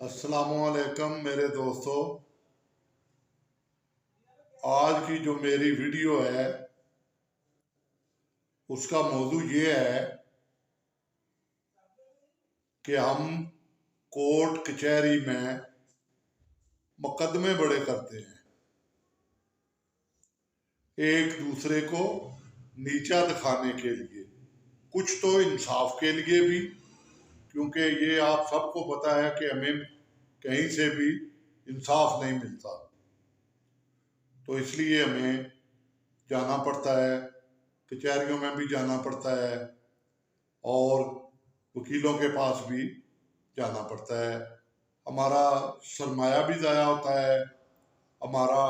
अस्सलामुअलैकुम मेरे दोस्तों। आज की जो मेरी वीडियो है उसका मौजू ये है कि हम कोर्ट कचहरी में मुकदमे बड़े करते हैं, एक दूसरे को नीचा दिखाने के लिए, कुछ तो इंसाफ के लिए भी, क्योंकि ये आप सबको पता है कि हमें कहीं से भी इंसाफ नहीं मिलता, तो इसलिए हमें जाना पड़ता है, कचहरियों में भी जाना पड़ता है और वकीलों के पास भी जाना पड़ता है। हमारा सरमाया भी ज़ाया होता है, हमारा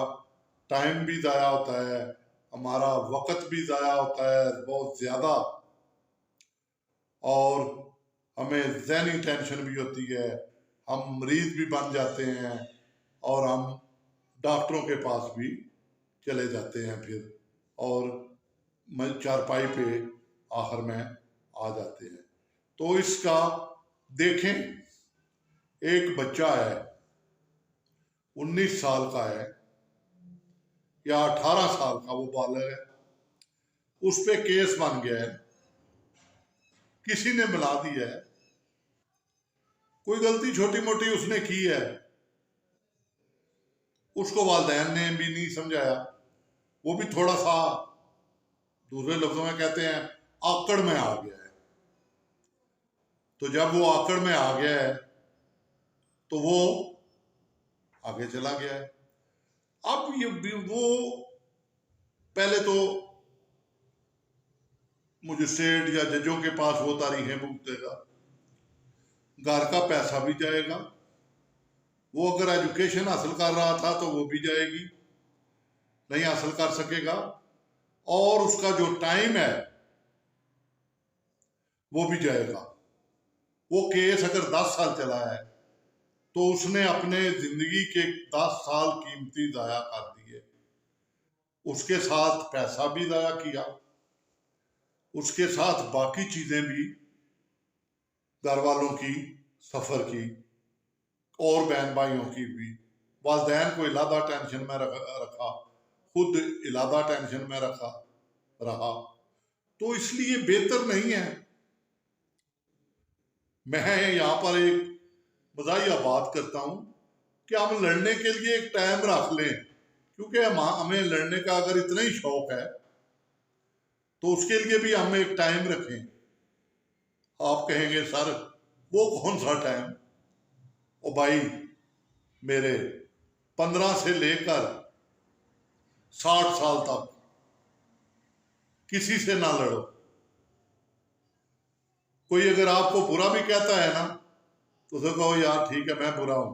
टाइम भी ज़ाया होता है, हमारा वक़्त भी ज़ाया होता है बहुत ज़्यादा, और हमें ज़हनी टेंशन भी होती है, हम मरीज़ भी बन जाते हैं और हम डॉक्टरों के पास भी चले जाते हैं फिर, और चारपाई पे आखिर में आ जाते हैं। तो इसका देखें, एक बच्चा है 19 साल का है या 18 साल का, वो बालग है, उस पे केस बन गया है, किसी ने मिला दिया है, कोई गलती छोटी मोटी उसने की है, उसको वालिदैन ने भी नहीं समझाया, वो भी थोड़ा सा, दूसरे लफ्जों में कहते हैं, आकड़ में आ गया है। तो जब वो आकड़ में आ गया है तो वो आगे चला गया है। अब ये वो पहले तो मजिस्ट्रेट या जजों के पास वो तारीखें भुगतेगा, घर का पैसा भी जाएगा, वो अगर एजुकेशन हासिल कर रहा था तो वो भी जाएगी, नहीं हासिल कर सकेगा, और उसका जो टाइम है वो भी जाएगा। वो केस अगर 10 साल चला है तो उसने अपने जिंदगी के 10 साल कीमती जाया कर दिए, उसके साथ पैसा भी जाया किया, उसके साथ बाकी चीजें भी, घर वालों की, सफर की और बहन भाइयों की भी, वालिदैन को इलादा टेंशन में रखा, खुद इलादा टेंशन में रहा। तो इसलिए बेहतर नहीं है। मैं यहाँ पर एक मजाहिया बात करता हूँ कि हम लड़ने के लिए एक टाइम रख लें, क्योंकि हमें लड़ने का अगर इतना ही शौक है तो उसके लिए भी हम एक टाइम रखें। आप कहेंगे सर वो कौन सा टाइम? ओ भाई मेरे, 15 से लेकर 60 साल तक किसी से ना लड़ो। कोई अगर आपको बुरा भी कहता है ना तो उसे कहो यार ठीक है मैं बुरा हूं।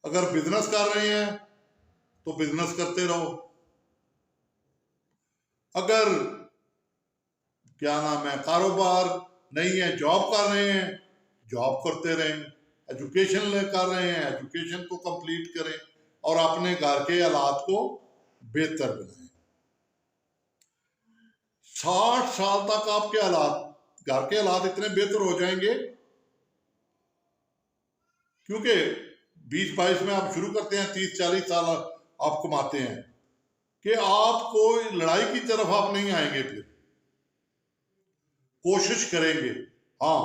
अगर बिजनेस कर रहे हैं तो बिजनेस करते रहो, अगर क्या नाम है कारोबार नहीं है, जॉब कर रहे हैं, जॉब करते रहें, एजुकेशन कर रहे हैं, एजुकेशन को कंप्लीट करें और अपने घर के हालात को बेहतर बनाएं। 60 साल तक आपके हालात, घर के हालात इतने बेहतर हो जाएंगे, क्योंकि 20-22 में आप शुरू करते हैं, 30-40 साल आप कमाते हैं, कि आपको लड़ाई की तरफ आप नहीं आएंगे, फिर कोशिश करेंगे। हाँ,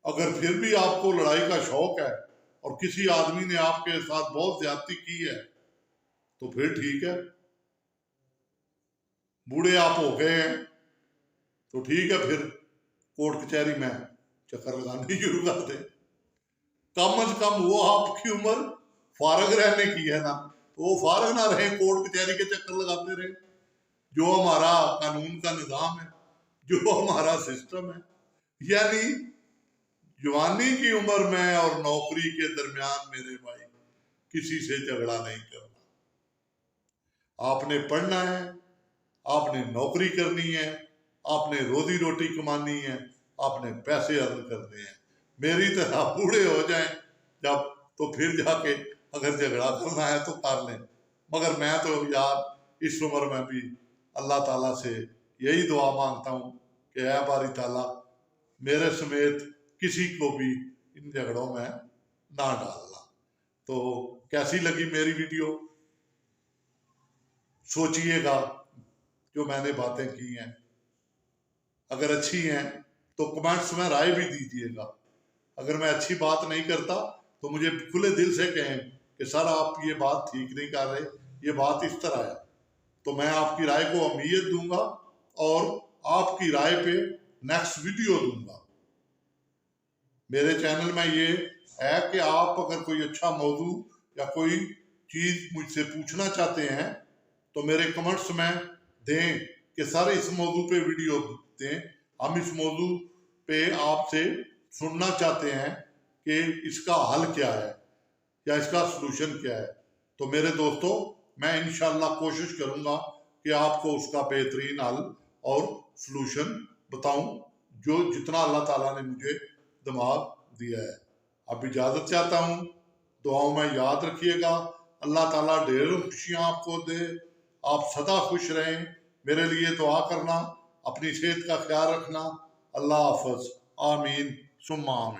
अगर फिर भी आपको लड़ाई का शौक है और किसी आदमी ने आपके साथ बहुत ज्यादती की है तो फिर ठीक है, बूढ़े आप हो गए हैं तो ठीक है, फिर कोर्ट कचहरी में चक्कर लगाने शुरू कर दे। कम से कम वो आपकी उम्र फारग रहने की है ना, तो वो फारग ना रहे, कोर्ट कचहरी के चक्कर लगाते रहे। जो हमारा कानून का निजाम है, जो हमारा सिस्टम है, यानी जवानी की उम्र में और नौकरी के दरमियान मेरे भाई किसी से झगड़ा नहीं करना। आपने पढ़ना है, आपने नौकरी करनी है, आपने रोजी रोटी कमानी है, आपने पैसे अर्न करने हैं। मेरी तरह बूढ़े हो जाएं जब, तो फिर जाके अगर झगड़ा करना है तो कर लें, मगर मैं तो यार इस उम्र में भी अल्लाह ताला से यही दुआ मांगता हूँ कि ऐ बारी ताला मेरे समेत किसी को भी इन झगड़ों में ना डालना। तो कैसी लगी मेरी वीडियो सोचिएगा, जो मैंने बातें की हैं। अगर अच्छी हैं तो कमेंट्स में राय भी दीजिएगा। अगर मैं अच्छी बात नहीं करता तो मुझे खुले दिल से कहें कि सर आप ये बात ठीक नहीं कर रहे, ये बात इस तरह है, तो मैं आपकी राय को अहमियत दूंगा और आपकी राय पे नेक्स्ट वीडियो दूंगा। मेरे चैनल में ये है कि आप अगर कोई अच्छा मौजू या कोई चीज मुझसे पूछना चाहते हैं तो मेरे कमेंट्स में दें कि सर इस मौजू पे वीडियो दें, हम इस मौजू पे आपसे सुनना चाहते हैं कि इसका हल क्या है या इसका सलूशन क्या है। तो मेरे दोस्तों, मैं इंशाल्लाह कोशिश करूंगा कि आपको उसका बेहतरीन हल और सलूशन बताऊं, जो जितना अल्लाह ताला ने मुझे दिमाग दिया है। अब इजाजत चाहता हूं, दुआओं में याद रखिएगा। अल्लाह ताला ढेरों खुशियां आपको दे, आप सदा खुश रहें। मेरे लिए दुआ करना, अपनी सेहत का ख्याल रखना। अल्लाह हाफ़िज़, आमीन सुम्मा आमीन।